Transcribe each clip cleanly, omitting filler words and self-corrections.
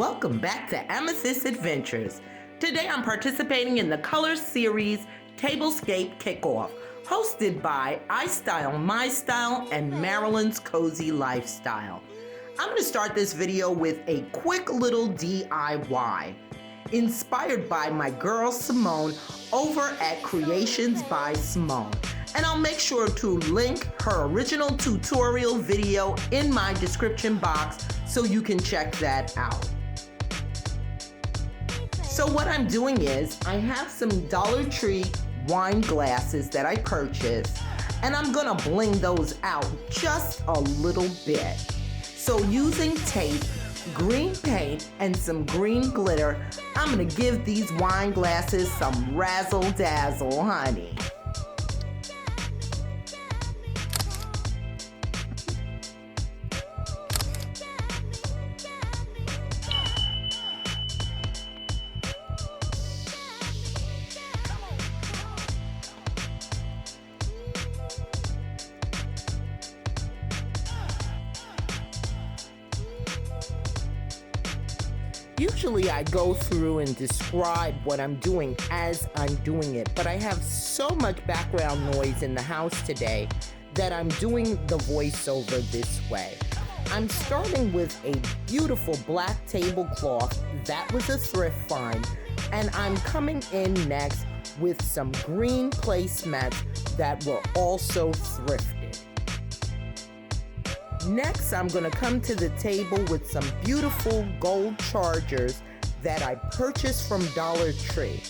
welcome back to Amethyst Adventures. Today I'm participating in the color series Tablescape Kickoff, hosted by I Style My Style and Marilyn's Cozy Lifestyle. I'm going to start this video with a quick little DIY, inspired by my girl Simone over at Creations by Simone. And I'll make sure to link her original tutorial video in my description box so you can check that out. So what I'm doing is I have some Dollar Tree wine glasses that I purchased, and I'm gonna bling those out just a little bit. So using tape, green paint, and some green glitter, I'm gonna give these wine glasses some razzle dazzle, honey. Usually I go through and describe what I'm doing as I'm doing it, but I have so much background noise in the house today that I'm doing the voiceover this way. I'm starting with a beautiful black tablecloth that was a thrift find, and I'm coming in next with some green placemats that were also thrifted. Next, I'm going to come to the table with some beautiful gold chargers that I purchased from Dollar Tree.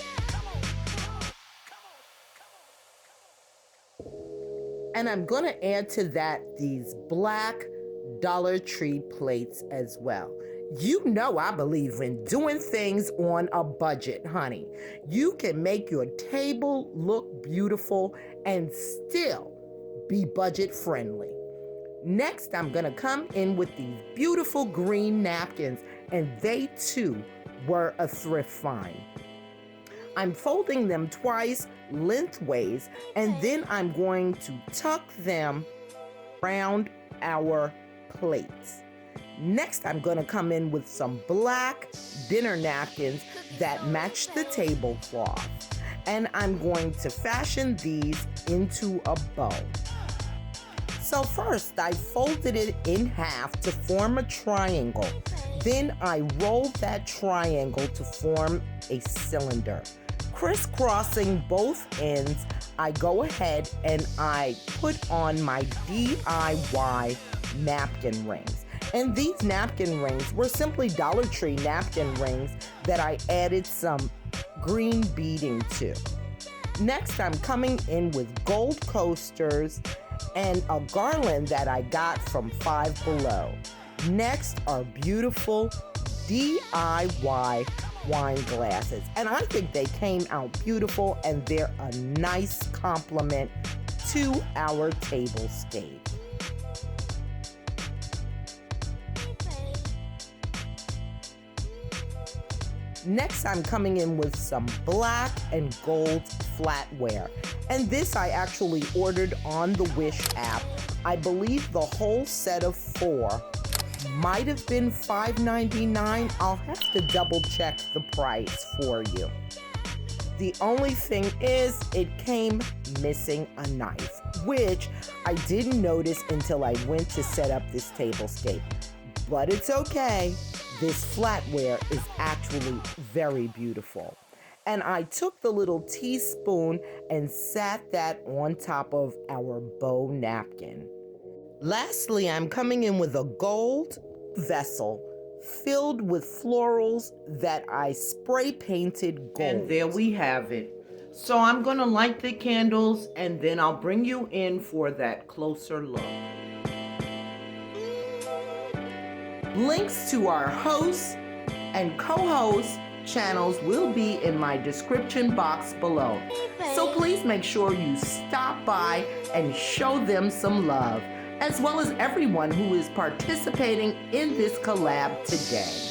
And I'm going to add to that these black Dollar Tree plates as well. You know I believe in doing things on a budget, honey. You can make your table look beautiful and still be budget friendly. Next, I'm going to come in with these beautiful green napkins, and they too were a thrift find. I'm folding them twice lengthways, and then I'm going to tuck them around our plates. Next, I'm going to come in with some black dinner napkins that match the tablecloth, and I'm going to fashion these into a bow. So first, I folded it in half to form a triangle. Then I rolled that triangle to form a cylinder. Crisscrossing both ends, I go ahead and I put on my DIY napkin rings. And these napkin rings were simply Dollar Tree napkin rings that I added some green beading to. Next, I'm coming in with gold coasters and a garland that I got from Five Below. Next are beautiful DIY wine glasses, and I think they came out beautiful, and they're a nice complement to our tablescape. Next, I'm coming in with some black and gold flatware. And this I actually ordered on the Wish app. I believe the whole set of 4 might have been $5.99. I'll have to double check the price for you. The only thing is it came missing a knife, which I didn't notice until I went to set up this tablescape. But it's okay. This flatware is actually very beautiful. And I took the little teaspoon and sat that on top of our bow napkin. Lastly, I'm coming in with a gold vessel filled with florals that I spray painted gold. And there we have it. So I'm gonna light the candles, and then I'll bring you in for that closer look. Links to our hosts and co-hosts channels will be in my description box below. So please make sure you stop by and show them some love, as well as everyone who is participating in this collab today.